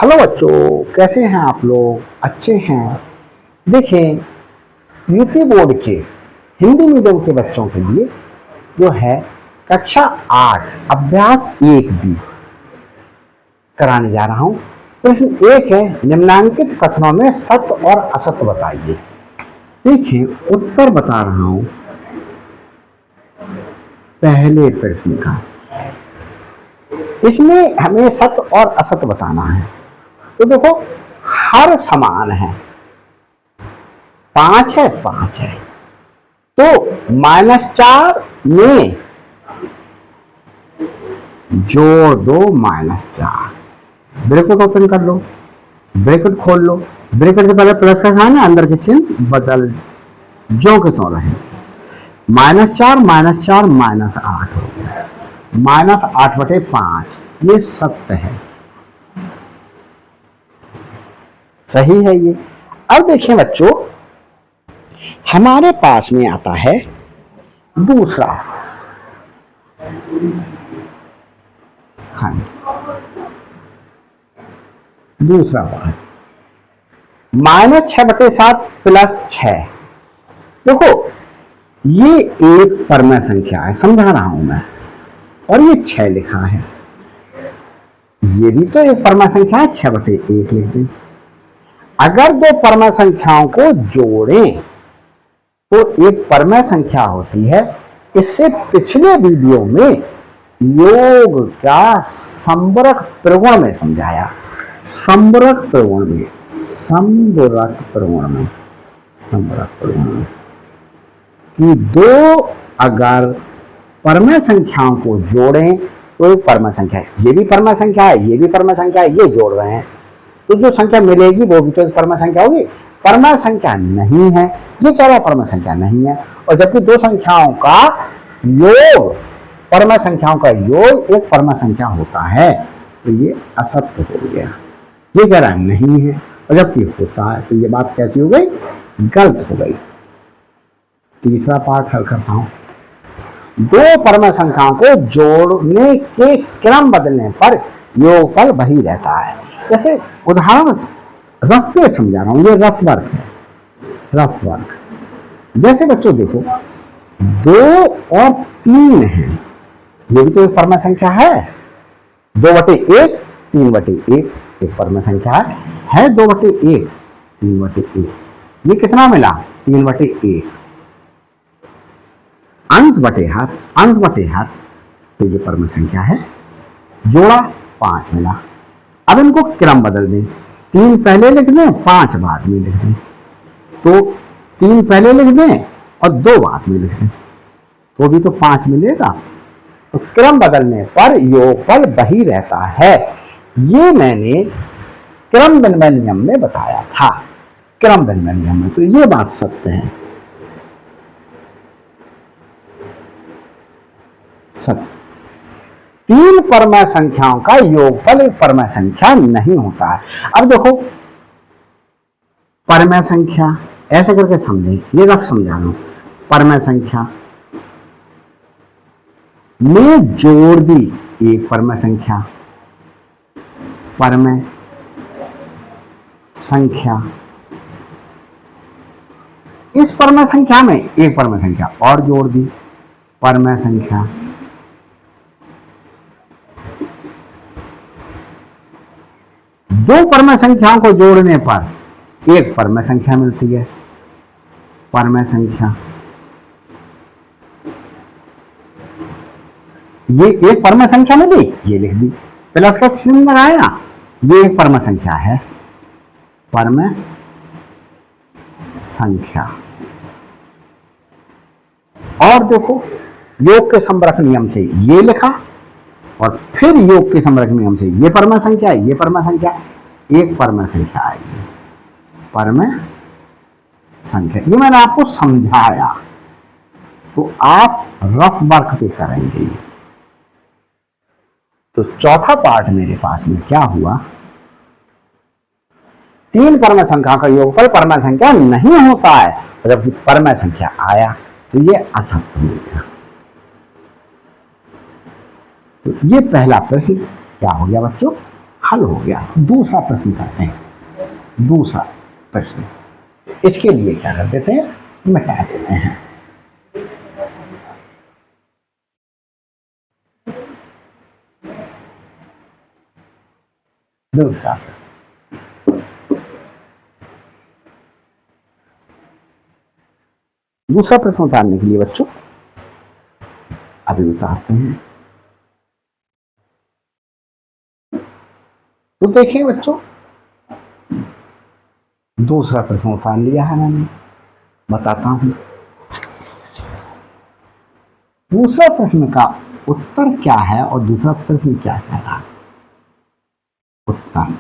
Hello बच्चों, कैसे हैं आप लोग? अच्छे हैं। देखें, यूपी बोर्ड के हिंदी मीडियम के बच्चों के लिए जो है कक्षा 8 अभ्यास 1B कराने जा रहा हूं। प्रश्न 1 है, निम्नांकित कथनों में सत्य और असत्य बताइए। देखिए, उत्तर बता रहा हूं पहले प्रश्न का। इसमें हमें सत्य और असत्य बताना है। तो देखो, हर समान है, 5 है 5 है, तो -4 में जोड़ दो -4। ब्रैकेट ओपन कर लो, ब्रैकेट खोल लो। ब्रैकेट से पहले प्लस का साइन है, अंदर के चिन्ह बदल जो के तो रहेंगे। -4 -4 -8 हो गया, -8/5। ये सत्य है, सही है ये। अब देखिए बच्चों, हमारे पास में आता है दूसरा। हाँ, दूसरा पार्ट -6/7 +6। देखो, ये एक परमेय संख्या है, समझा रहा हूं मैं, और ये 6 लिखा है। ये भी तो एक परमेय संख्या है, 6/1 लिख दें। अगर दो परमेय संख्याओं को जोड़ें तो एक परमेय संख्या होती है। इससे पिछले वीडियो में योग का समवरक त्रिगुण में समझाया। समवरक त्रिगुण में कि दो अगर परमेय संख्याओं को जोड़ें तो एक परमेय संख्या है। ये भी परमेय संख्या है, ये भी परमेय संख्या है, ये जोड़ रहे हैं तो जो संख्या मिलेगी वो भी तो एक परमेय संख्या होगी। परमेय संख्या नहीं है, ये कह रहा है परमेय संख्या नहीं है। और जबकि दो संख्याओं का योग, परमेय संख्याओं का योग एक परमेय संख्या होता है, तो ये असत्य हो गया। ये कह रहा है नहीं है, और जबकि होता है, तो ये बात कैसी हो गई? गलत हो गई। तीसरा पार्ट हल करता हूं। दो परमेय संख्याओं को जोड़ने के क्रम बदलने पर योगफल वही रहता है। जैसे उदाहरण रफ पे समझा रहा हूं, ये रफ वर्क है, रफ वर्क। जैसे बच्चों देखो, 2 और 3 है, ये भी तो एक परमेय संख्या है। 2/1 3/1 एक परमेय संख्या है 2/1 3/1। ये कितना मिला? 3/1। अंश बटे हर, तो ये परमेय संख्या है। जोड़ा 5 मिला। अब इनको क्रम बदल दें, 3 पहले लिख दें, 5 बाद में लिख दें। तो 3 पहले लिख दें और 2 बाद में लिख दें, तो भी तो 5 मिलेगा। तो क्रम बदलने पर योगफल वही रहता है। ये मैंने क्रम विनिमय नियम में बताया था, क्रम विनिमय नियम में, तो ये बात सत्य है, सत्य। 3 परमेय संख्याओं का योगफल एक परमेय संख्या नहीं होता है। अब देखो, परमेय संख्या ऐसे करके समझें, ये रफ समझा रहा हूं। परमेय संख्या में जोड़ दी एक परमेय संख्या, परमेय संख्या, इस परमेय संख्या में एक परमेय संख्या और जोड़ दी, परमेय संख्या। दो परमेय संख्याओं को जोड़ने पर एक परमेय संख्या मिलती है, परमेय संख्या। ये एक परमेय संख्या मिली, ये लिख दी, प्लस का चिन्ह लगाया, ये एक परमेय संख्या है, परमेय संख्या। और देखो, योग के समवरक नियम से ये लिखा, और फिर योग के समवरक नियम से ये परमेय संख्या है, ये परमेय संख्या, एक परमेय संख्या आएगी, परमेय संख्या। ये मैंने आपको समझाया, तो आप रफ वर्क पे करेंगे। तो चौथा पार्ट मेरे पास में क्या हुआ? 3 परमेय संख्या का योगफल परमेय संख्या नहीं होता है, जबकि परमेय संख्या आया, तो ये असत्य हो गया। तो ये पहला प्रश्न क्या हो गया बच्चों? हल हो गया। दूसरा प्रश्न करते हैं। दूसरा प्रश्न, इसके लिए क्या कर देते हैं, मिटा देते हैं। दूसरा प्रश्न, दूसरा प्रश्न उतारने के लिए बच्चों अभी उतारते हैं। तो देखिए बच्चों, दूसरा प्रश्न उतार लिया है मैंने, बताता हूं। दूसरा प्रश्न का उत्तर क्या है और दूसरा प्रश्न क्या कह रहा है। उत्तर,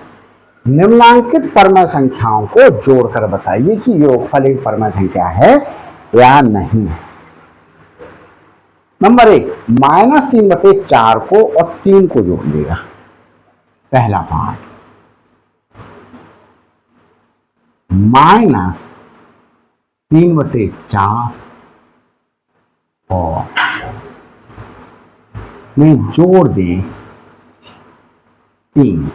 निम्नलिखित परम संख्याओं को जोड़कर बताइए कि योगफल एक परम संख्या है या नहीं। नंबर 1, -3/4 को और 3 को जोड़ देगा। पहला पार्ट, -3/4 और में जोड़ दें 3।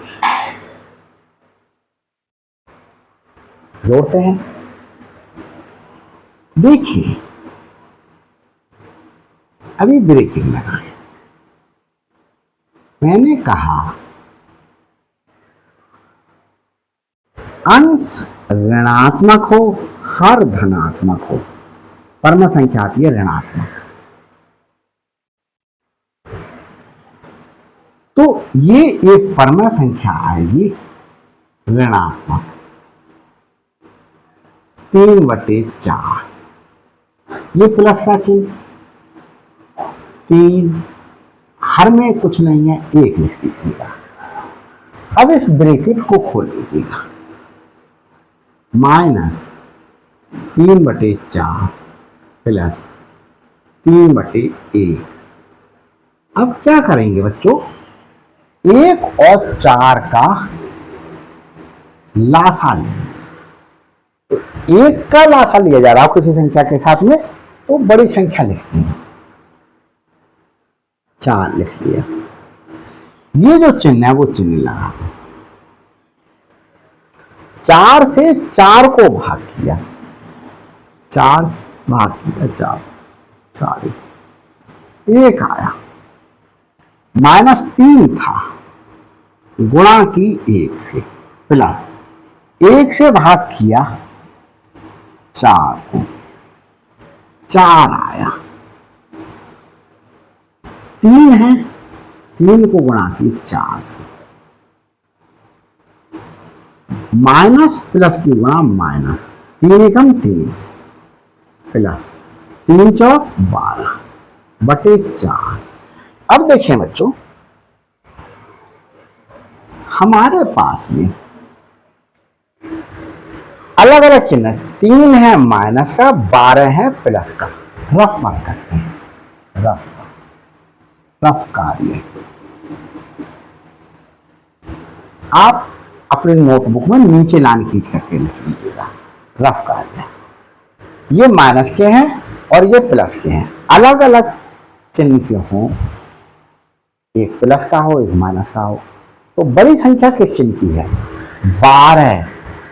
जोड़ते हैं। देखिए, अभी ब्रेकेट लगाएं। मैंने कहा अंश ऋणात्मक हो, हर धनात्मक हो, परम संख्या आती है ऋणात्मक। तो ये एक परम संख्या आएगी ऋणात्मक 3/4। ये प्लस का चिन्ह, 3 हर में कुछ नहीं है, 1 लिख दीजिएगा। अब इस ब्रैकेट को खोल लीजिएगा। -3/4 प्लस 3/1। अब क्या करेंगे बच्चों, 1 और 4 का लासा लेंगे। तो 1 का लासा लिया जा रहा हो किसी संख्या के साथ में, तो बड़ी संख्या लिखते हैं, 4 लिख लिया। ये जो चिन्ह है वो चिन्ह लगा दो। 4 से 4 को भाग किया, 4 भाग किया 4, 1 आया। -3 था, गुणा की 1 से, प्लस 1 से भाग किया 4 को, 4 आया। 3 है, 3 को गुणा की 4 से, माइनस प्लस की गुणा माइनस, 3 एकम 3 प्लस 3 चौक 12/4। अब देखिए बच्चों, हमारे पास में अलग अलग चिन्ह, 3 है माइनस का, 12 है प्लस का। रफ वर्क करते हैं, रफ कार्य। आप अपने नोटबुक में नीचे लाइन खींच करके लिख लीजिएगा, रफ कार्य। ये माइनस के हैं और ये प्लस के हैं, अलग अलग चिन्ह के हों, एक प्लस का हो एक माइनस का हो। तो बड़ी संख्या किस चिन्ह की है, 12।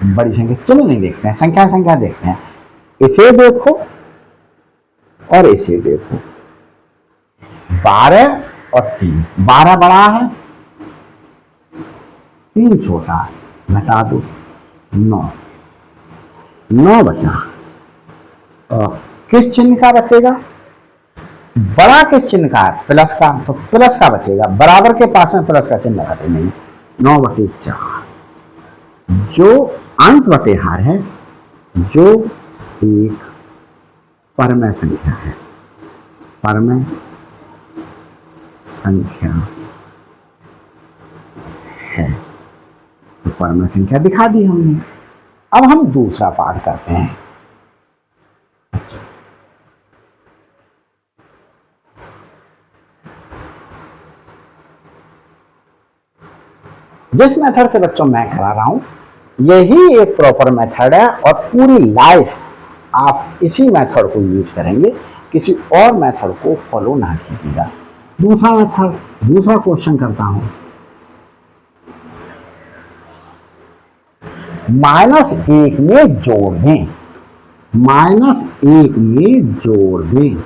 बड़ी संख्या, चिन्ह नहीं देखते हैं, संख्या देखते हैं। इसे देखो और इसे देखो, 12 और 3, 12 बड़ा है, 3 छोटा है, घटा दो, 9 बचा। और किस चिन्ह का बचेगा, बड़ा किस चिन्ह का है, प्लस का, तो प्लस का बचेगा। बराबर के पास में प्लस का चिन्ह लगाते नहीं, 9/4। जो अंश बटे हर है, जो एक परम संख्या है, परम संख्या है, तो परम संख्या दिखा दी हमने। अब हम दूसरा पाठ करते हैं। जिस मेथड से बच्चों मैं करा रहा हूं, यही एक प्रॉपर मेथड है और पूरी लाइफ आप इसी मेथड को यूज करेंगे, किसी और मेथड को फॉलो ना कीजिएगा। दूसरा मेथड, दूसरा क्वेश्चन करता हूं। -1 में जोड़ दें, -1 में जोड़ दें,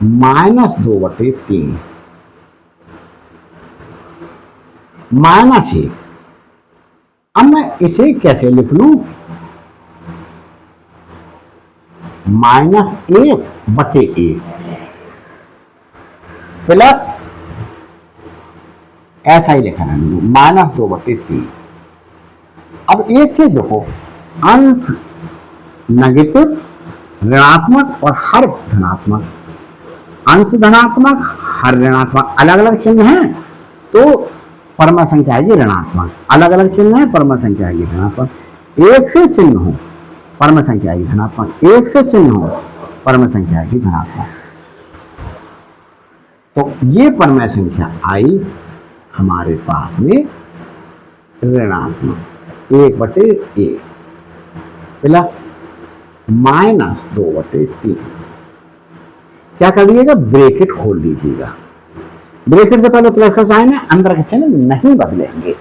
-2/3 -1। अब मैं इसे कैसे लिख लूं? -1/1 प्लस, ऐसा ही लिखा है, -2/3। अब एक चीज देखो, अंश नेगेटिव ऋणात्मक और हर धनात्मक, अंश धनात्मक हर ऋणात्मक, अलग अलग चिन्ह हैं तो परम संख्या आएगी ऋणात्मक, अलग अलग चिन्ह है परम संख्या आएगी धनात्मक। एक से चिन्ह हो परम संख्या आएगी धनात्मक, एक से चिन्ह हो परम संख्या आएगी धनात्मक। तो ये परम संख्या आई हमारे पास में ऋणात्मक 1/1 प्लस -2/3। क्या कर लीजिएगा? ब्रैकेट खोल लीजिएगा। ब्रैकेट से पहले प्लस का साइन है, अंदर के चिन्ह नहीं बदलेंगे।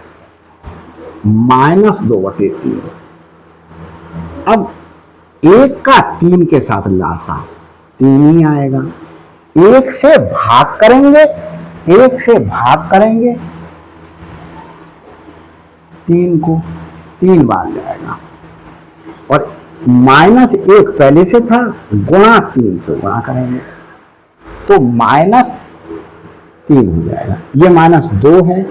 -2/3। अब 1 का 3 के साथ लासा 3 ही आएगा। 1 से भाग करेंगे, 1 से भाग करेंगे 3 को, 3 बार जाएगा। और -1 पहले से था, गुणा 3 से गुणा करेंगे तो -3 हो जाएगा। ये -2 है।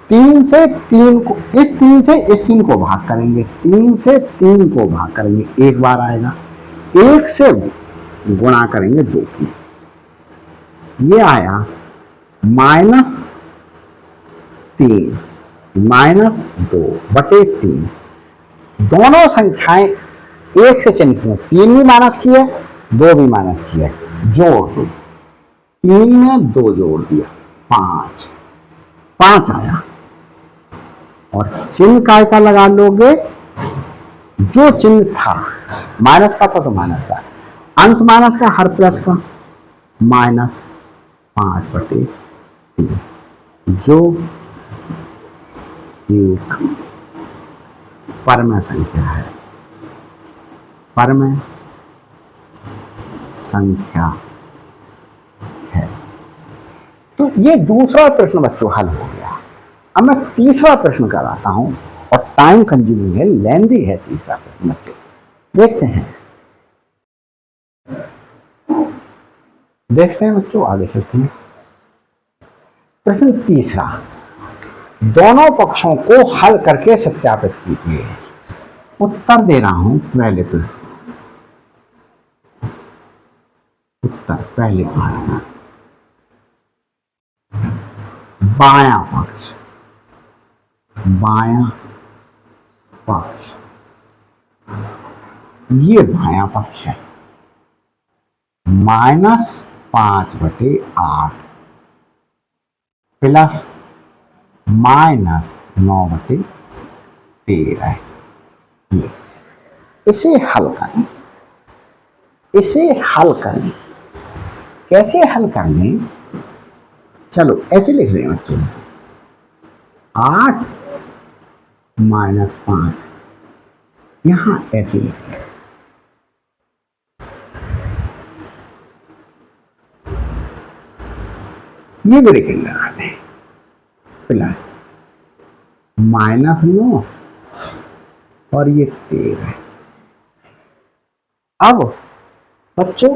3 से 3 को, इस 3 से इस 3 को भाग करेंगे, 3 से 3 को भाग करेंगे, 1 बार आएगा। 1 से गुणा करेंगे 2 की, ये आया -3 -2/3। दोनों संख्याएं 1 से चिन्ह की है, 3 भी माइनस की है, 2 भी माइनस की है, जोड़ दो। 3 में 2 जोड़ दिया, 5 आया। और चिन्ह काय का लगा लोगे? जो चिन्ह था, माइनस का था तो माइनस का, अंश माइनस का हर प्लस का, -5/3 जो एक परम संख्या है, परम संख्या है। तो ये दूसरा प्रश्न बच्चों हल हो गया। अब मैं तीसरा प्रश्न कराता हूं, और टाइम कंज्यूमिंग है, लेंदी है तीसरा प्रश्न बच्चों। देखते हैं बच्चों, आगे चलते हैं। प्रश्न तीसरा, दोनों पक्षों को हल करके सत्यापित कीजिए। उत्तर दे रहा हूं पहले प्रश्न, उत्तर पहले पार्ट, बायां पक्ष, बायां पक्ष, ये बायां पक्ष है, -5/8 प्लस -9/13। ये इसे हल करें, इसे हल करें। कैसे हल करने? चलो ऐसे लिख रहे हैं बच्चों से, 8 - 5, यहां ऐसे लिख रहे हैं। ये ब्रैकेट लगा दें, प्लस -9 और ये 13। अब बच्चों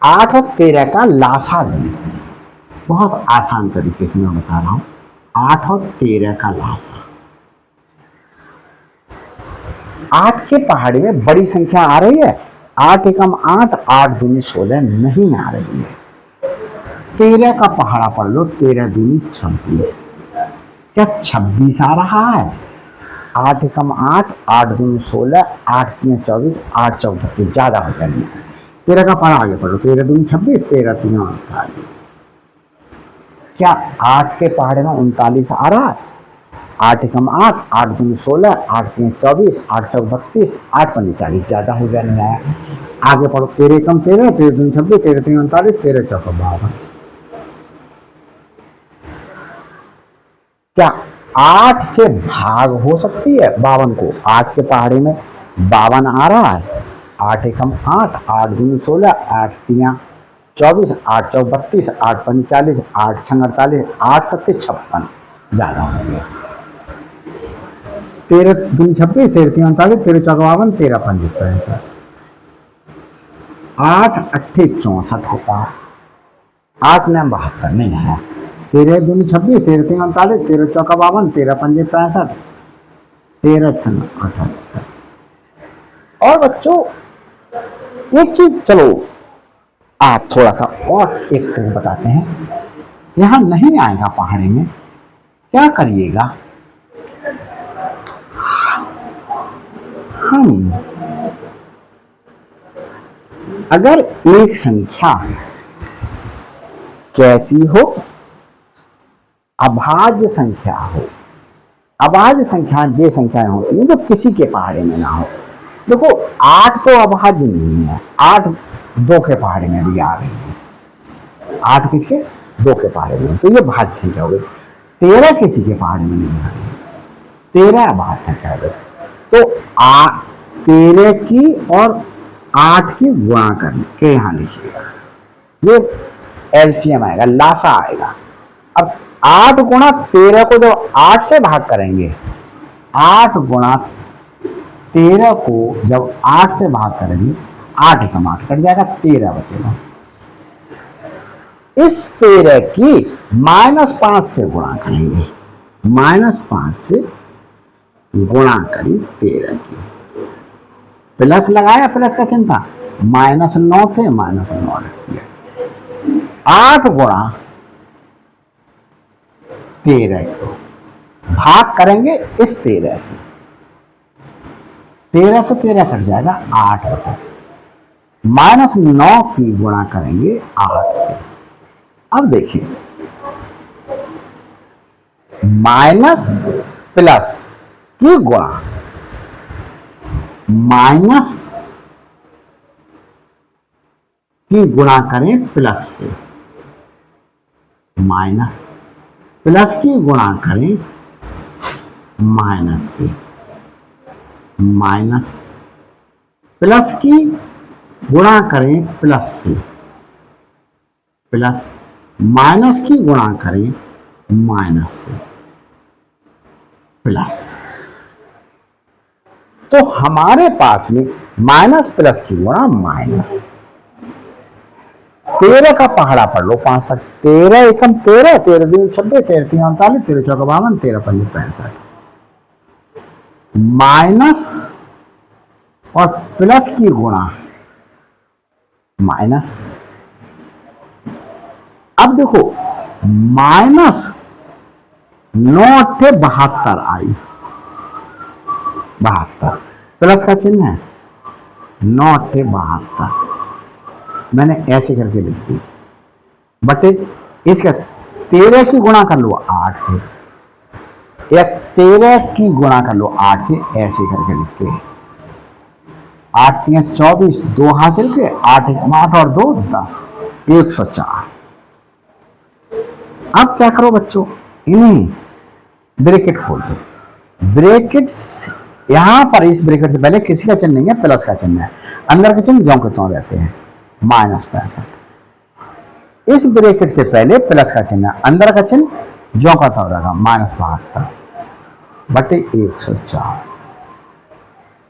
8 और 13 का लासा लें, बहुत आसान तरीके से मैं बता रहा हूं। 8 और 13 का लासा, 8 के पहाड़ी में बड़ी संख्या आ रही है, 8 एकम 8, 8 दूनी 16 नहीं आ रही है। 13 का पहाड़ा पढ़ लो, 13 दूनी 26, क्या 26 आ रहा है? 8 एकम 8, 8 दूनी 16, 8 3 24, 8 4 32, ज्यादा हो जाएगी। 13 का पहाड़ा आगे पढ़ो, 13 दूनी 26, 13 3 39, क्या 8 के पहाड़े में 39 आ रहा है? 8 एकम 8, 8 दूनी 16, 8 3 24, 8 4 32, 8 5 40, ज्यादा हो जाने आया। आगे पढ़ो, 13 एकम 13, 13 दूनी 26, 13 3 39, 13 4 52। क्या 8 से भाग हो सकती है 52 को। 8 के पहाड़े में 52 आ रहा है। 8 एकम 8, 8 दूनी 16, 8 तियां 24, 8 चौक 32, 8 पंच 40, 8 छंग 48, 8 सत्ते 56, ज्यादा हो गया। 13 दूनी 26, 13 तियां 39, 13 चौक 52, 13 पंच 65, 8 अट्ठे 64 होता है। 8 ने 72 नहीं आया। 13 दूनी 26, 13 तियां 39, 13 चौका 52, 13 पंजे 65, 13 छंग 78। और बच्चों एक चीज चलो आप थोड़ा सा और एक ट्रिक बताते हैं। यहां नहीं आएगा पहाड़े में, क्या करिएगा, हम अगर एक संख्या कैसी हो, अभाज्य संख्या हो। अभाज्य संख्या वे संख्याएं होती हैं जो किसी के पहाड़े में ना हो। देखो 8 तो अभाज्य नहीं है, 8 2 के पहाड़े में भी आ रही है। 8 किसके? 2 के पहाड़े में, तो ये भाज्य संख्या हो गई। 13 किसी के पहाड़े में नहीं आ रही है, 13 अभाज्य संख्या हो गई। तो 13 की और 8 की गुणा करने के यहां लिखिएगा, ये एलसीएम आएगा, लासा आएगा। अब 8 गुणा 13 को जब 8 से भाग करेंगे, 8 गुणा 13 को जब 8 से भाग करेंगे, 8 एकम 8 कट जाएगा, 13 बचेगा। इस 13 की -5 से गुणा करेंगे, -5 से गुणा करी 13 की, प्लस लगाया, प्लस का चिन्ह था, -9 थे, -9 रख दिया। 8 गुणा 13 को भाग करेंगे इस 13 से, 13 से 13 कट जाएगा, 8 बटे -9 की गुणा करेंगे 8 से। अब देखिए माइनस प्लस की गुणा, माइनस की गुणा करें प्लस से, माइनस प्लस की गुणा करें माइनस से, माइनस प्लस की गुणा करें प्लस से, प्लस माइनस की गुणा करें माइनस से, प्लस। तो हमारे पास में माइनस प्लस की गुणा माइनस। 13 का पहाड़ा पढ़ लो 5 तक। 13 एकम 13, 13 दूनी 26, 13 तियां 39, 13 चौका 52, 13 पंजे 65, माइनस और प्लस की गुणा माइनस। अब देखो -9 अट्ठे 72 आई, 72 प्लस का चिन्ह है, 9 अट्ठे 72 मैंने ऐसे करके लिख दी, बटे इसका 13 की गुणा कर लो 8 से, या 13 की गुणा कर लो 8 से, ऐसे करके लिख के 8 तियां 24, 2 हासिल के, 8 एकम 8 और 2 10, 104। अब क्या करो बच्चों, इन्हीं ब्रैकेट खोल दो। ब्रैकेट्स यहां पर इस ब्रैकेट से पहले किसी का चिन्ह नहीं है, प्लस का चिन्ह है, अंदर के चिन्ह ज्यों के त्यों रहते हैं, -65। इस ब्रैकेट से पहले प्लस का चिन्ह, अंदर का चिन्ह ज्यों का त्यों रहेगा, -72 बटे 104।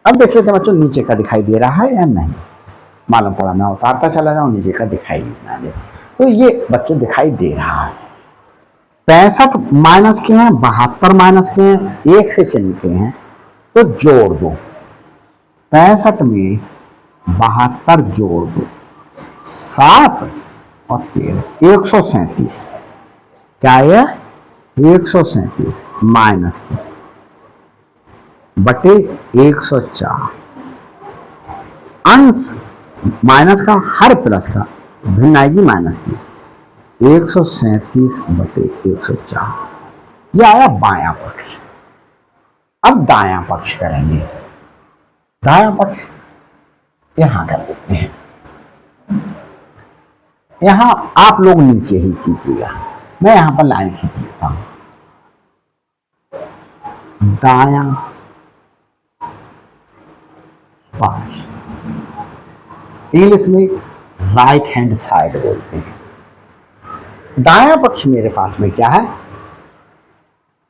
अब देख लेते हैं बच्चों नीचे का दिखाई दे रहा है या नहीं, मालूम पड़ा मैं उतारता चला जाऊं, नीचे का दिखाई ना दे। तो ये बच्चों दिखाई दे रहा है। 65 माइनस के हैं, 72 माइनस के हैं, 1 से चिन्ह के हैं, तो जोड़ दो। 65 में 72 जोड़ दो, 7 और 13, 137। क्या है? 137 माइनस की बटे 104। अंश माइनस का, हर प्लस का भिन्न आएगी माइनस की, 137 बटे 104। यह आया बायां पक्ष। अब दायां पक्ष करेंगे। दायां पक्ष यहां कर देते हैं, यहां आप लोग नीचे ही कीजिएगा, मैं यहां पर लाइन खींच लेता हूं। दायां पक्ष, इंग्लिश में राइट हैंड साइड बोलते हैं। दायां पक्ष मेरे पास में क्या है,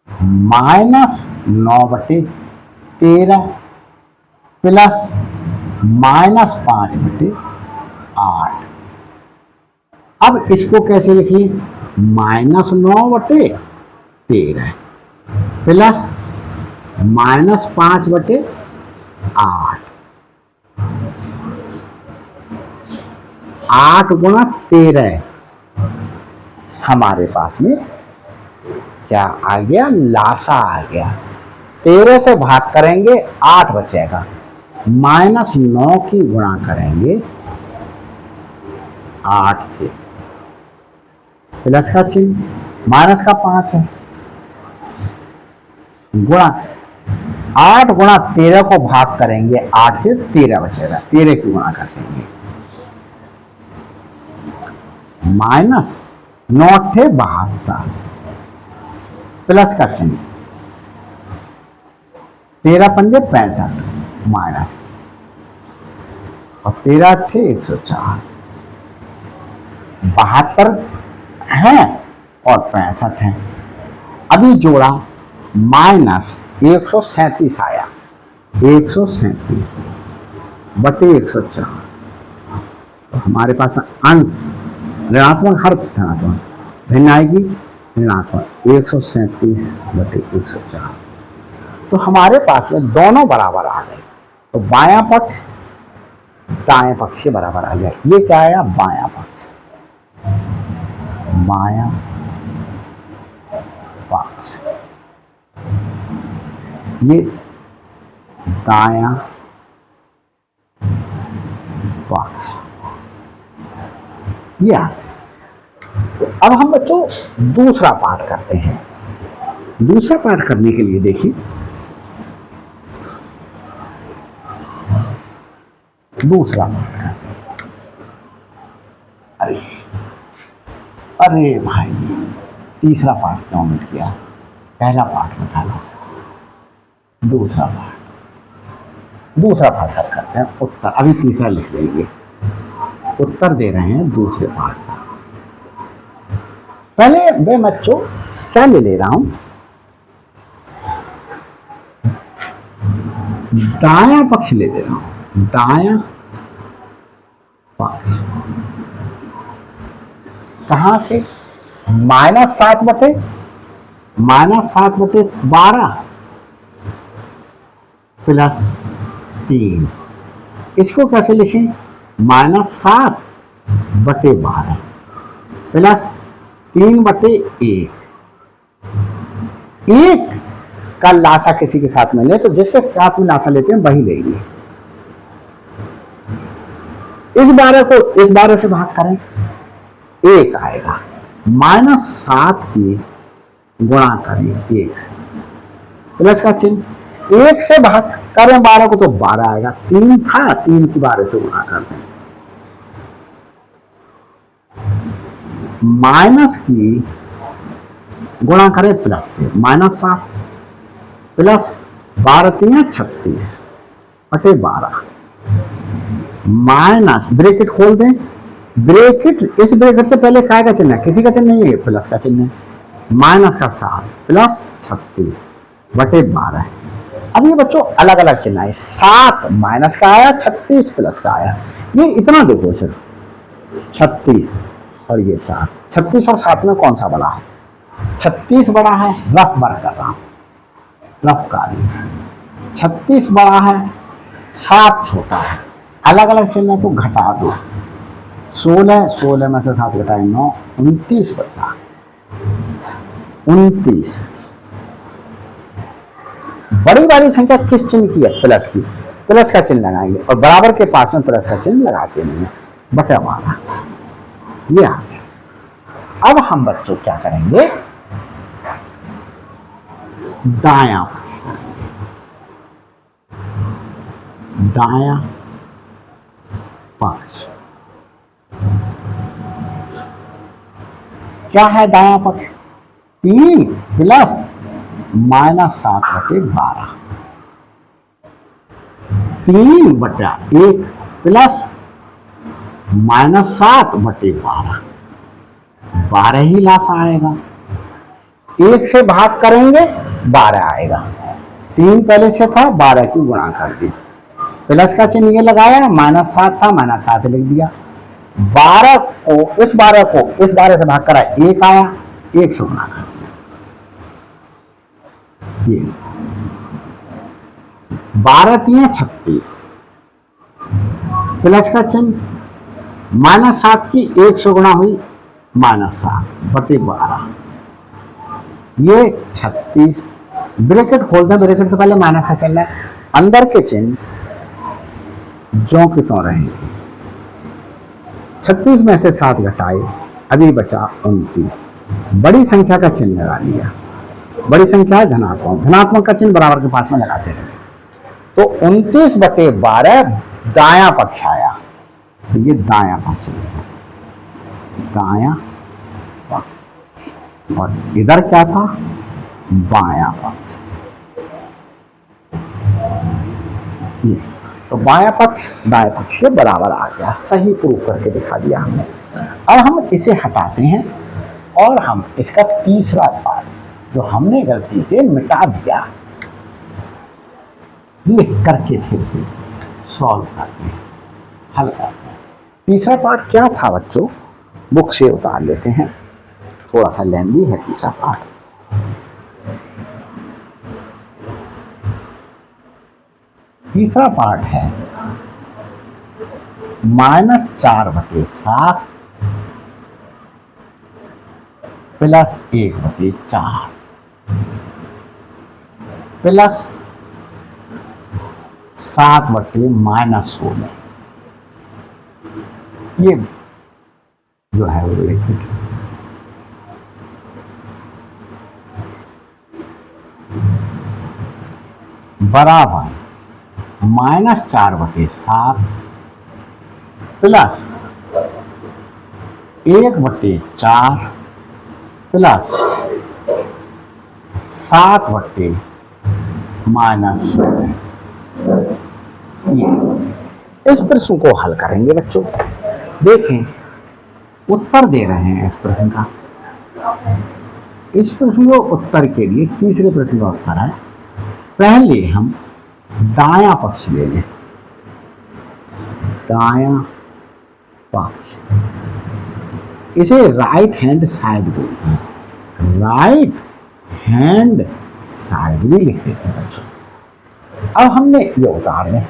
-9/13 प्लस -5/8। अब इसको कैसे लिख लें, -9/13 प्लस -5/8। 8 गुणा 13 हमारे पास में क्या आ गया, लासा आ गया। 13 से भाग करेंगे 8 बचेगा, -9 की गुणा करेंगे 8 से, प्लस का चिन्ह, माइनस का 5 है, गुणा 8 गुणा 13 को भाग करेंगे 8 से, 13 बचेगा, 13 की गुणा कर देंगे, -9×8=72 प्लस का चिन्ह, 13×5=65 माइनस, और 13×8=104, 72 है और 65 है। अभी जोड़ा -137 आया, 137/104। तो हमारे पास में अंश ऋणात्मक हर धनात्मक, भिन्न आएगी ऋणात्मक, 137/104। तो हमारे पास में दोनों बराबर आ गए। तो बायां पक्ष दाएं पक्ष के बराबर आ गया। ये क्या आया, बायां पक्ष, बायां पक्ष, ये दायां पक्ष, ये आ गया। तो अब हम बच्चों दूसरा पाठ करते हैं। दूसरा पाठ करने के लिए देखिए, दूसरा पाठ करते हैं। अरे अरे भाई, तीसरा पाठ क्यों मिट गया, पहला पाठ मिटा लो। दूसरा पाठ करते हैं, उत्तर। अभी तीसरा लिख लेंगे, उत्तर दे रहे हैं दूसरे पाठ का। पहले मैं बच्चों क्या ले रहा हूं, दायां पक्ष ले रहा हूं, दायां पक्ष। कहां से, -7/12 प्लस 3। इसको कैसे लिखें, -7/12 प्लस 3/1। एक का लासा किसी के साथ में ले, तो जिसके साथ में लासा लेते हैं वही लेंगे। इस 12 को इस 12 से भाग करें, 1 आएगा, -7 की गुणा करें 1 से, प्लस का चिन्ह, 1 से भाग करें 12 को तो 12 आएगा, 3 था, 3 की 12 से गुणा कर दें, माइनस की गुणा करें प्लस से, -7 प्लस 12×3=36/12 माइनस, ब्रैकेट खोल दें, ब्रैकेट, इस ब्रैकेट से पहले काय का चिन्ह है, किसी का चिन्ह नहीं है, प्लस का चिन्ह है, -7 प्लस 36/12। अब ये बच्चों अलग अलग चिन्ह है, 7 माइनस का आया, 36 प्लस का आया। ये इतना देखो सिर्फ, 36 और ये 7, 36 और 7 में कौन सा बड़ा है, 36 बड़ा है, रफ वर्क कर रहा हूं, रफ कार्य, 36 बड़ा है, 7 छोटा है, अलग अलग चिन्ह है तो घटा दो, 16 में से 7 घटाए 9, 29 बचा, 29। बड़ी वाली संख्या किस चिन्ह की है, प्लस की, प्लस का चिन्ह लगाएंगे, और बराबर के पास में प्लस का चिन्ह लगाते नहीं है, बटा 12 ये आ गया। अब हम बच्चों क्या करेंगे, दायां पक्ष, दायां पक्ष क्या है, दायां पक्ष 3 प्लस -7/12, 3/1 प्लस -7/12, 12 ही लासा आएगा। 1 से भाग करेंगे 12 आएगा, 3 पहले से था, 12 की गुणा कर दी, प्लस का चिन्ह ये लगाया, -7 था, -7 लिख दिया। 12 को इस 12 से भाग करा, 1 आया, 1 से गुणा कर दिया। ये 12 3 36, प्लस का चिन्ह, -7 की 1 से गुणा हुई, -7/12, ये 36। ब्रैकेट खोलते हैं, ब्रैकेट से पहले माइनस का चलना है, अंदर के चिन्ह ज्यों की त्यों रहेंगे। 36 में से 7 घटाए, अभी बचा 29। बड़ी संख्या का चिन्ह लगा लिया, बड़ी संख्या है धनात्मक, धनात्मक का चिन्ह बराबर के पास में लगाते रहे। तो 29/12 दाया पक्ष आया, तो ये दाया पक्ष लेगा, दाया पक्ष, और इधर क्या था, बाया पक्ष। ये तो बाया पक्ष दाया पक्ष के बराबर आ गया, सही प्रूफ करके दिखा दिया हमने। अब हम इसे हटाते हैं और हम इसका तीसरा पार्ट जो हमने गलती से मिटा दिया, लिख करके फिर से सॉल्व करते हैं, हल करते हैं। तीसरा पार्ट क्या था बच्चों, बुक से उतार लेते हैं, थोड़ा सा लेंदी है तीसरा पार्ट। तीसरा पार्ट है -4/7 प्लस 1/4 प्लस 7/-16, ये जो है वो लिखित बराबर -4/7 प्लस 1/4 प्लस 7/-16। ये इस प्रश्न को हल करेंगे बच्चों। देखें उत्तर दे रहे हैं इस प्रश्न का, इस प्रश्न को उत्तर के लिए तीसरे प्रश्न का उत्तर है, पहले हम दाया पक्ष ले लें, दाया पक्ष, इसे राइट हैंड साइड बोलते हैं, राइट हैंड साइड भी लिख देते हैं बच्चों। अब हमने ये उतार लें,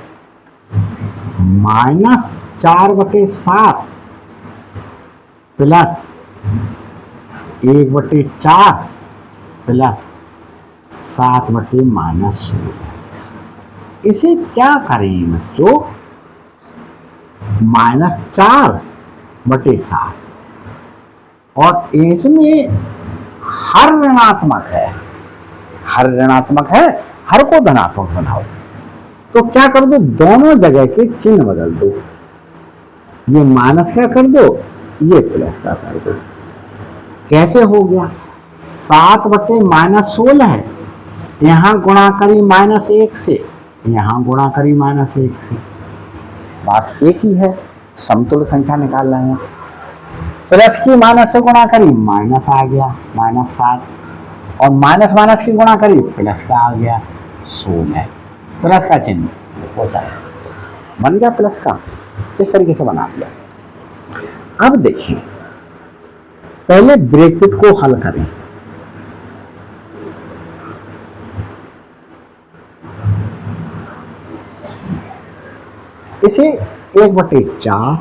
-4/7 प्लस 1/4 प्लस 7/-16। इसे क्या करें बच्चों, -4/7 और इसमें हर ऋणात्मक है, हर ऋणात्मक है, हर को धनात्मक बनाओ। तो क्या कर दो, दोनों जगह के चिन्ह बदल दो, ये माइनस का कर दो, ये प्लस का कर दो। कैसे हो गया, 7/-16 है, यहां गुणा करी -1 से, यहां गुणा करी -1 से, बात एक ही है, समतुल्य संख्या निकाल रहे हैं। प्लस की माइनस से गुणा करी, माइनस आ गया -7, और माइनस माइनस की गुणा करी, प्लस का आ गया 16, प्लस का चिन्ह हो जाए, बन गया प्लस का, इस तरीके से बना दिया। अब देखिए पहले ब्रैकेट को हल करें, इसे 1/4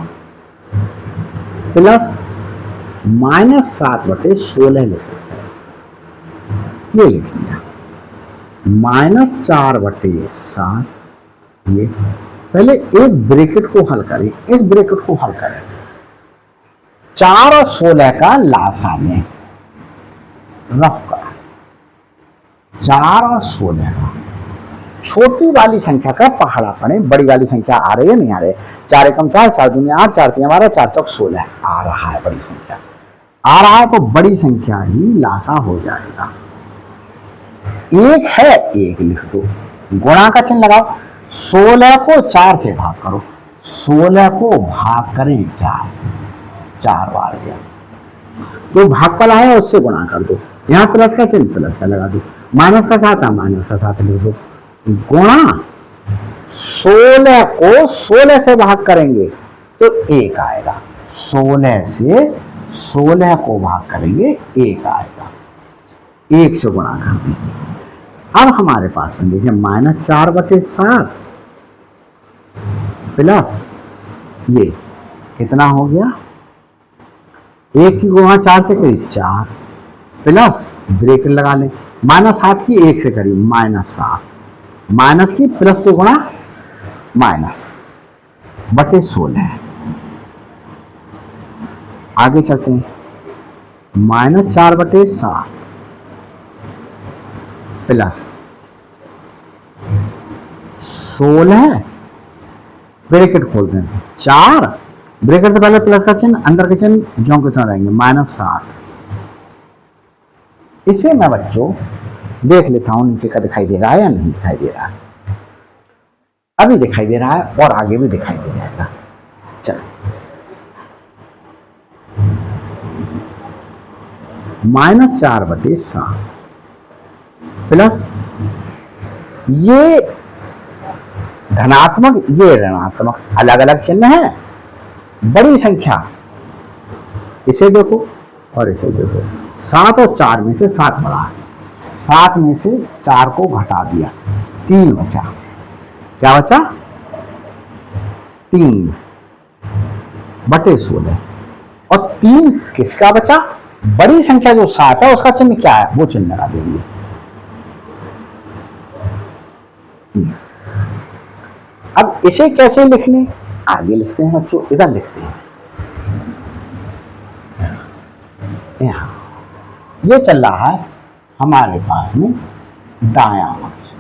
प्लस -7/16 लिख सकते हैं, ये लिख लिया, -4/7। ये पहले एक ब्रैकेट को हल करें, इस ब्रैकेट को हल करें, 4 और 16 का लासा में रफ करा, 4 और 16 का, छोटी वाली संख्या का पहाड़ा पड़े, बड़ी वाली संख्या आ रही है नहीं आ रही है, 4 एकम 4, 4 दूनी 8, 4 3 12, 4 चौक 16 आ रहा है, बड़ी संख्या आ रहा है, तो बड़ी संख्या ही लासा हो जाएगा। एक है, एक लिख दो, गुणा का चिन्ह लगाओ। 16 को 4 से भाग करो, 16 को भाग करें 4 से, 4 बार गया, जो भागफल आया उससे गुणा कर दो। यहाँ प्लस का चिन्ह, प्लस का लगा दो, माइनस का 7 है, माइनस का 7 लिख दो, गुणा 16 को 16 से भाग करेंगे तो 1 आएगा, 16 से 16 को भाग करेंगे 1 आएगा, 1 से गुणा कर दें। अब हमारे पास में देखिए -4/7 प्लस ये कितना हो गया, 1 की गुणा 4 से करी 4 प्लस ब्रेकेट लगा लें, -7 की 1 से करी -7, माइनस की प्लस से गुणा माइनस बटे 16। आगे चलते हैं, -4/7 प्लस 16 ब्रैकेट खोलते हैं 4, ब्रैकेट से पहले प्लस का चिन्ह, अंदर के चिन्ह ज्यों के त्यों रहेंगे, -7। इसे मैं बच्चों देख लेता हूं नीचे का दिखाई दे रहा है या नहीं दिखाई दे रहा है। अभी दिखाई दे रहा है और आगे भी दिखाई दे जाएगा। चलो, -4/7 प्लस ये धनात्मक, ये ऋणात्मक, अलग अलग चिन्ह है, बड़ी संख्या, इसे देखो और इसे देखो, 7 और 4 में से 7 बड़ा है, 7 में से 4 को घटा दिया, 3 बचा, क्या बचा, 3/16, और 3 किसका बचा, बड़ी संख्या जो 7 है उसका चिन्ह क्या है, वो चिन्ह लगा देंगे। अब इसे कैसे लिख लें, आगे लिखते हैं बच्चों, इधर लिखते हैं, यहां ये चल रहा है हमारे पास में दायां पक्ष,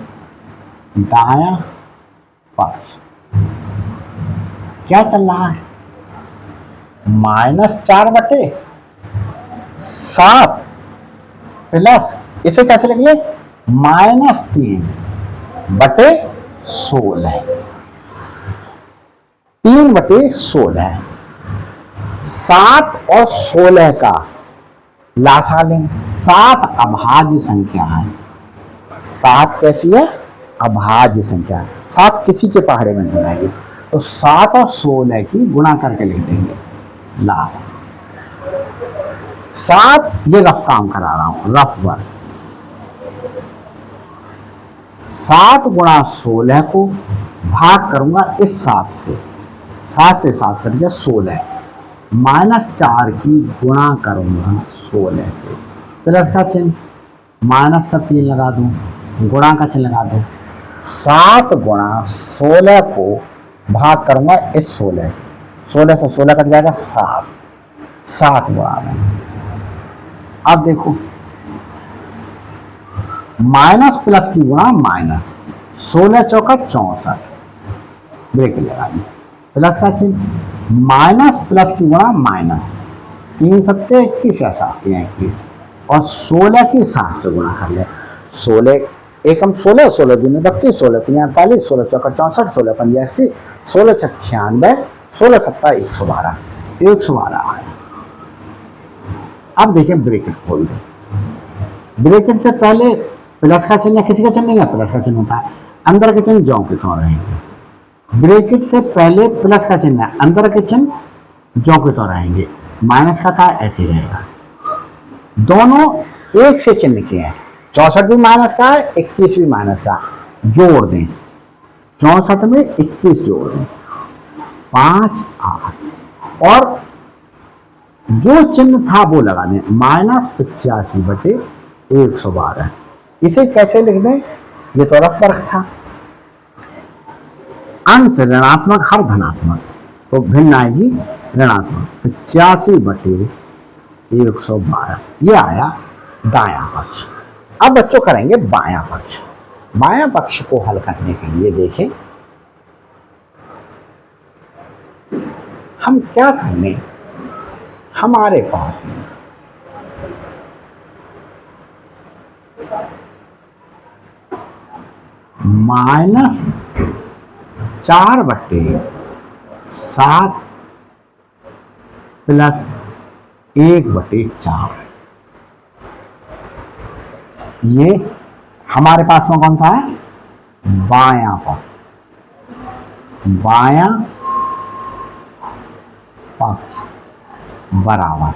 दायां पक्ष क्या चल रहा है, -4/7 प्लस इसे कैसे लिख ले, -3/16, 3/16, 7 और 16 का लासा लें, 7 अभाज्य संख्या है, 7 कैसी है, अभाज्य संख्या, 7 किसी के पहाड़े में नहीं आएगी, तो 7 और 16 की गुणा करके लिख देंगे लासा। 7, ये रफ काम करा रहा हूं, रफ वर्क, 7 गुणा 16 को भाग करूंगा इस 7 से, 7 से 7 कट गया 16, -4 की गुणा करूंगा 16 से, प्लस का चिन्ह, माइनस का 3 लगा दूं, गुणा का चिन्ह लगा दूं, 7 गुणा 16 को भाग करूंगा इस 16 से, 16 से 16 कट जाएगा 7, 7 गुणा में। अब देखो माइनस प्लस की गुणा माइनस, 16 चौका 64, ब्रेकेट लगा दी, प्लस का चिन्ह, माइनस प्लस की गुणा माइनस, 3 सत्ते 21 या 7 21, और 16 की 7 से गुणा कर ले, 16 एकम 16, 16 दूनी 32, 16 3 48, 16 चौका 64, 16 पंजा 80, 16 छक 96, 16 सत्ता 112, 112 आया। अब देखिए ब्रैकेट खोल दे, ब्रैकेट से पहले प्लस का चिन्ह, किसी का चिन्ह नहीं है, प्लस का चिन्ह होता है, अंदर के चिन्ह ज्यों के त्यों रहेंगे, ब्रैकेट से पहले प्लस का चिन्ह है, अंदर के चिन्ह ज्यों के त्यों रहेंगे, माइनस का था ऐसे रहेगा, दोनों एक से चिन्ह के हैं, 64 भी माइनस का है, 21 भी माइनस का, जोड़ दें, 64 में 21 जोड़ दें, 5 8, और जो चिन्ह था वो लगा दें, -85/112, इसे कैसे लिख दें, ये तो रफ वर्क था, अंश ऋणात्मक हर धनात्मक, तो भिन्न आएगी ऋणात्मक, 85/112, ये आया दायां पक्ष। अब बच्चों करेंगे बायां पक्ष, बायां पक्ष को हल करने के लिए देखें हम क्या करने, हमारे पास में -4/7 प्लस 1/4। ये हमारे पास में कौन सा है? बायां पक्ष। बायां पक्ष बराबर,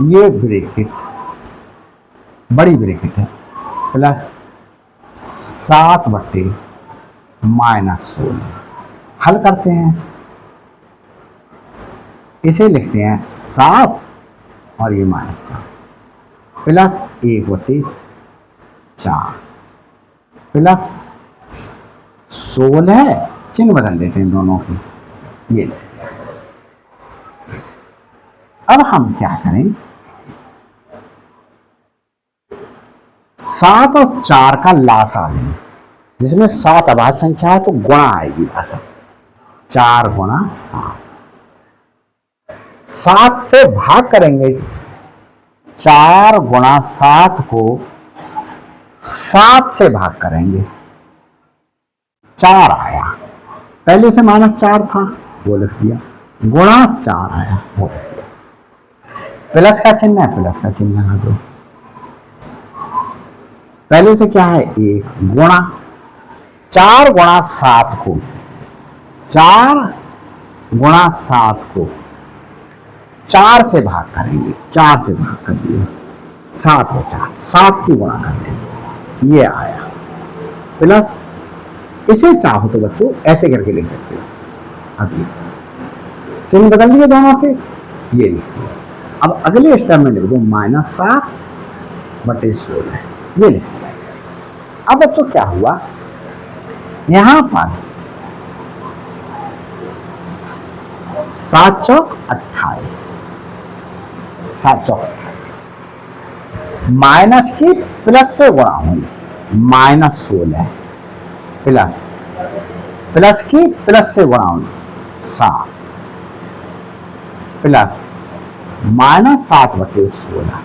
ये ब्रैकेट बड़ी ब्रैकेट है, प्लस 7/-16। हल करते हैं, इसे लिखते हैं 7 और ये -7 प्लस 1/4 प्लस 16, चिन्ह बदल देते हैं दोनों की। ये अब हम क्या करें, 7 और 4 का लासा लें, जिसमें 7 अभाज्य संख्या है तो गुणा आएगी बस। 4 गुणा 7, 7 से भाग करेंगे। 4 गुणा 7 को 7 से भाग करेंगे, 4 आया। पहले से -4 था वो लिख दिया, गुणा 4 आया वो लिख दिया। प्लस का चिन्ह है, प्लस का चिन्ह लगा दो। पहले से क्या है? 1 गुणा 4 गुणा 7 को 4 गुणा 7 को 4 से भाग करेंगे, 4 से भाग कर दिए, 7 बचा, 7 की गुणा कर दें, ये आया। प्लस इसे चाहो तो बच्चों ऐसे करके लिख सकते हो, अभी चिन्ह बदल दिए दोनों के, ये लिख दिया। अब अगले स्टेप में लिख दो -7/16, ये लिख दिया। अब बच्चों क्या हुआ, यहां पर 7 चौक 28, 7 चौक 28, माइनस की प्लस से गुणा हुई, -16 प्लस की प्लस से गुणा हुई 7 प्लस -7/16।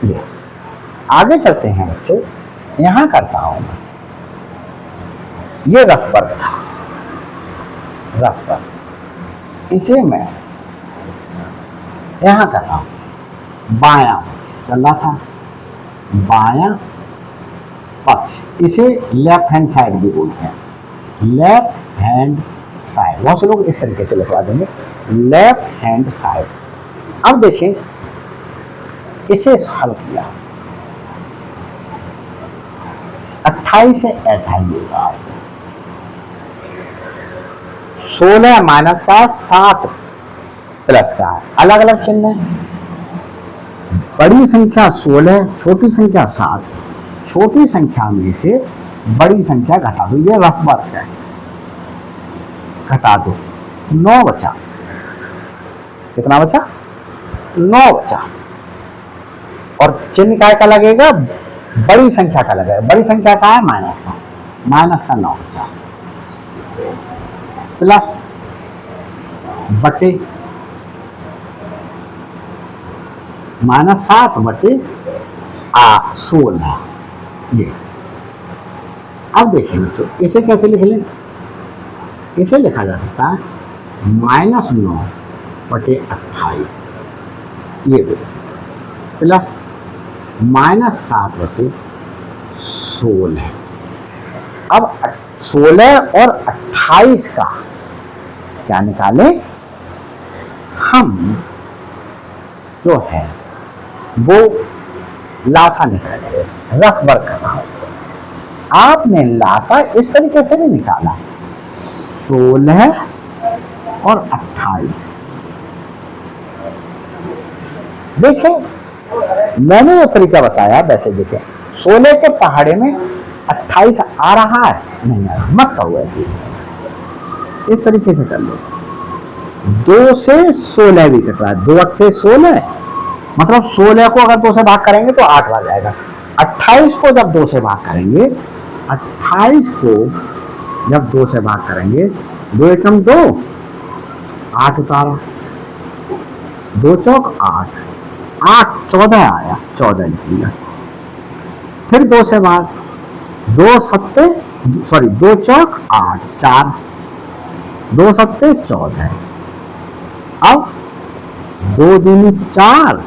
ये आगे चलते हैं बच्चों, यहां करता हूं मैं, ये रफ वर्क था, रफ वर्क, इसे मैं यहां कर रहा हूं। बायां पक्ष चल रहा था, बायां पक्ष, इसे लेफ्ट हैंड साइड भी बोलते हैं, लेफ्ट हैंड साइड। बहुत से लोग इस तरीके से लिखवा देंगे, लेफ्ट हैंड साइड। अब देखें, इसे हल किया, 28 से ऐसा ही होगा, 16 माइनस का, 7 प्लस का, अलग अलग चिन्ह है। बड़ी संख्या 16, छोटी संख्या 7, छोटी संख्या में से बड़ी संख्या घटा दो, ये रफ वर्क है, घटा दो, 9 बचा। कितना बचा? 9 बचा। और चिन्ह काय का लगेगा? बड़ी संख्या का लगेगा। बड़ी संख्या का है माइनस का, -9 बचा, प्लस बटे -7/16। ये अब देखिए तो इसे कैसे लिख लें, इसे लिखा जा सकता है -9/28, ये प्लस -7/16। अब 16 और 28 का क्या निकाले हम, जो है वो लासा निकाले, रफ वर्क कर रहा हूं। आपने लासा इस तरीके से भी निकाला, 16 और 28। देखें, मैंने जो तरीका बताया वैसे देखें, 16 के पहाड़े में 28 आ रहा है, नहीं आ रहा, मत करो ऐसे, इस तरीके से कर लो। 2 से 16 भी कट रहा है, 2 अट्ठे 16, मतलब 16 को अगर 2 से भाग करेंगे तो 8 आ जाएगा। 28 को जब 2 से भाग करेंगे, 28 को जब 2 से भाग करेंगे, 2 एकम 2, 8 उतारा, 2 चौक 8, 8 14 आया, 14 लिख लिया। फिर 2 से भाग, दो सत्ते सॉरी 2 चौक 8, 4, 2 सत्ते 14। अब 2 दूनी 4,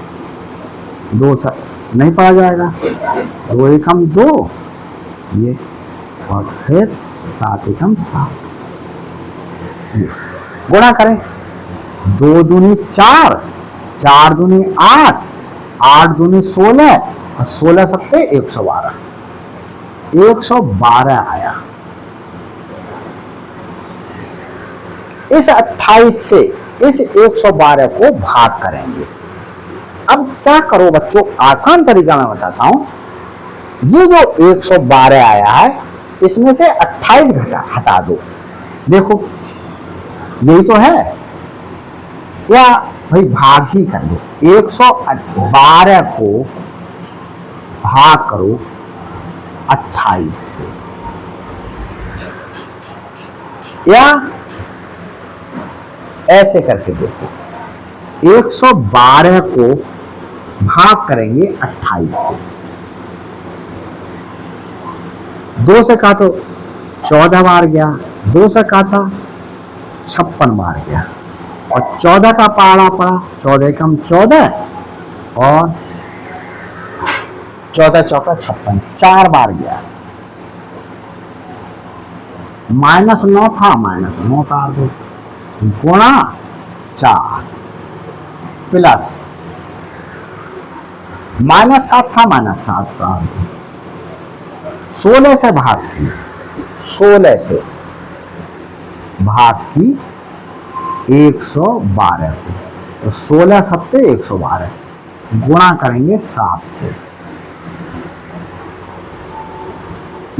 2 नहीं पढ़ा जाएगा, 2 एकम 2 ये, और फिर 7 एकम 7 ये। गुणा करें, 2 दूनी 4, 4 दूनी 8, 8 दूनी 16 और 16 सत्ते 112, 112 आया। इस 28 से इस 112 को भाग करेंगे। अब क्या करो बच्चों, आसान तरीका मैं बताता हूं। ये जो 112 आया है इसमें से 28 हटा दो। देखो यही तो है, या भाई भाग ही कर दो। 112 को भाग करो 28 से, या ऐसे करके देखो, 112 को भाग करेंगे 28 से, 2 से काटो 14 बार गया, 2 से काटा 56 बार गया, और 14 का पारा पड़ा, 14 कम 14 और 14 चौका 56, 4 बार गया। -9 था, -9 तार दो, गुणा 4 प्लस -7 था, -7 तार दो, 16 से भाग की, 16 से भाग की 112 को, तो 16 सत्ते 112, गुणा करेंगे 7 से।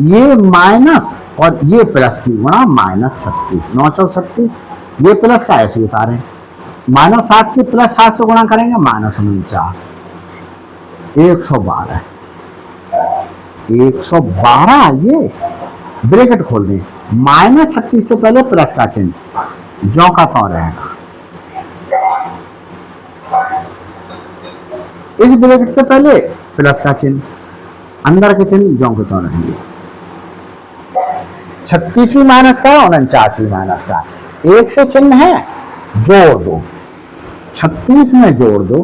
ये माइनस और ये प्लस की गुणा -36, 9 चौक 36, ये प्लस का ऐसे उतारे, -7 की प्लस 7 से गुणा करेंगे -49, 112, 112 ये ब्रैकेट खोल दें, -36 से पहले प्लस का चिन्ह जो का तो रहेगा, इस ब्रैकेट से पहले प्लस का चिन्ह, अंदर के चिन्ह जो के तो रहेंगे। 36 भी माइनस का है, 49 भी माइनस का है, एक से चिन्ह है, जोड़ दो, 36 में जोड़ दो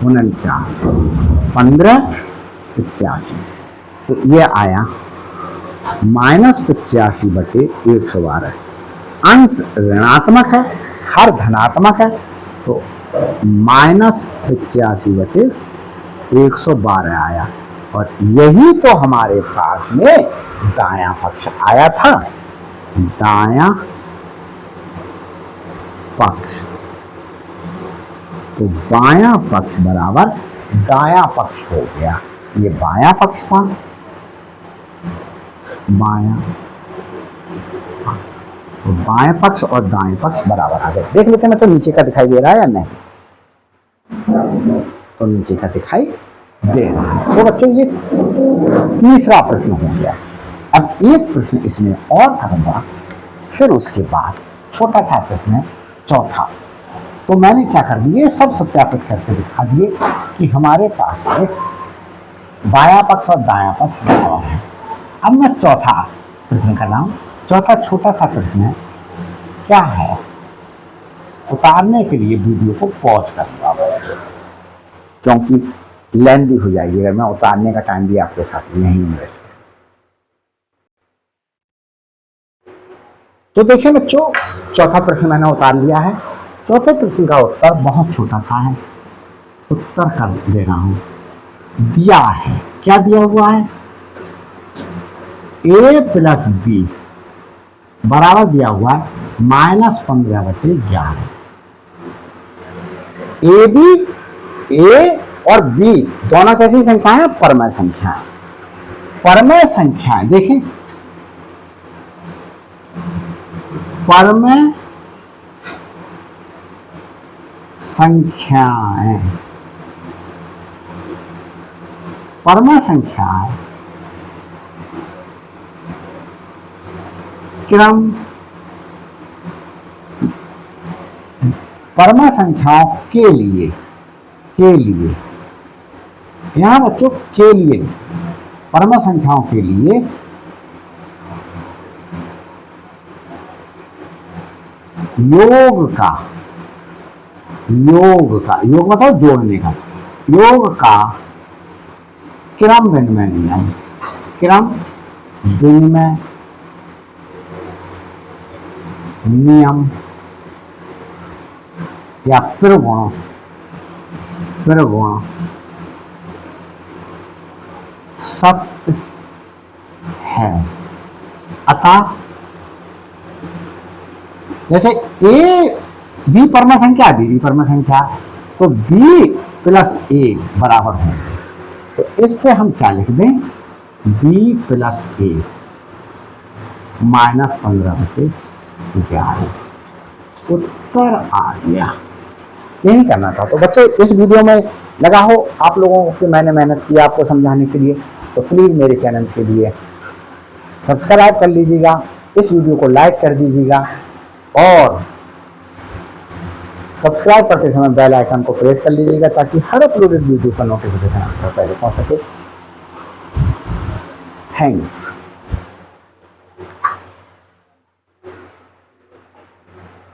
49, 15 85, तो ये आया -85 बटे 112। अंश ऋणात्मक है, हर धनात्मक है, तो -85 बटे 112 आया, और यही तो हमारे पास में दायां पक्ष आया था। दायां पक्ष, तो बायां पक्ष बराबर दायां पक्ष हो गया, ये बायां पक्ष था, बायां पक्ष, तो बाएं पक्ष और दाएं पक्ष बराबर आ गए। देख लेते हैं, तो नीचे का दिखाई दे रहा है या नहीं, तो नीचे का दिखाई दे रहा है। तो बच्चों ये तीसरा प्रश्न हो गया। अब एक प्रश्न इसमें और करूंगा, फिर उसके बाद छोटा सा प्रश्न है चौथा। तो मैंने क्या कर दिए, सब सत्यापित करके दिखा दिए कि हमारे पास में बायां पक्ष और दायां पक्ष बराबर है। अब मैं चौथा प्रश्न कर रहा हूं। चौथा छोटा सा प्रश्न है, क्या है, उतारने के लिए वीडियो को पॉज करूंगा बच्चों, क्योंकि लेंदी हो जाएगी अगर मैं उतारने का टाइम भी आपके साथ यहीं इन्वेस्ट करूं। तो देखिए बच्चों, चौथा प्रश्न मैंने उतार लिया है। चौथे प्रश्न का उत्तर बहुत छोटा सा है, उत्तर कर दे रहा हूं। दिया है, क्या दिया हुआ है, a प्लस बी बराबर दिया हुआ है -15 बटे 11। ए बी, ए और बी दोनों कैसी संख्या है, परमेय संख्या है। परमेय संख्याएं देखें, परमेय संख्याएं, परमेय संख्याएं क्रम, परमेय संख्याओं के लिए, यहां बच्चों के लिए नहीं, परम संख्याओं के लिए योग मतलब जोड़ने का, योग का क्रम विनिमय नियम, क्रम विनिमय नियम या प्रगुण सत्य है। अतः जैसे a b परम संख्या, b भी परम संख्या, तो b प्लस a बराबर है, तो इससे हम क्या लिख दें, b प्लस a माइनस 15/11 उत्तर आ गया। यही करना था। तो बच्चों इस वीडियो में लगा हो आप लोगों की मैंने मेहनत की आपको समझाने के लिए, तो प्लीज़ मेरे चैनल के लिए सब्सक्राइब कर लीजिएगा, इस वीडियो को लाइक कर दीजिएगा और सब्सक्राइब करते समय बेल आइकन को प्रेस कर लीजिएगा ताकि हर अपलोडेड वीडियो का नोटिफिकेशन आप तक पहले पहुंच सके। थैंक्स।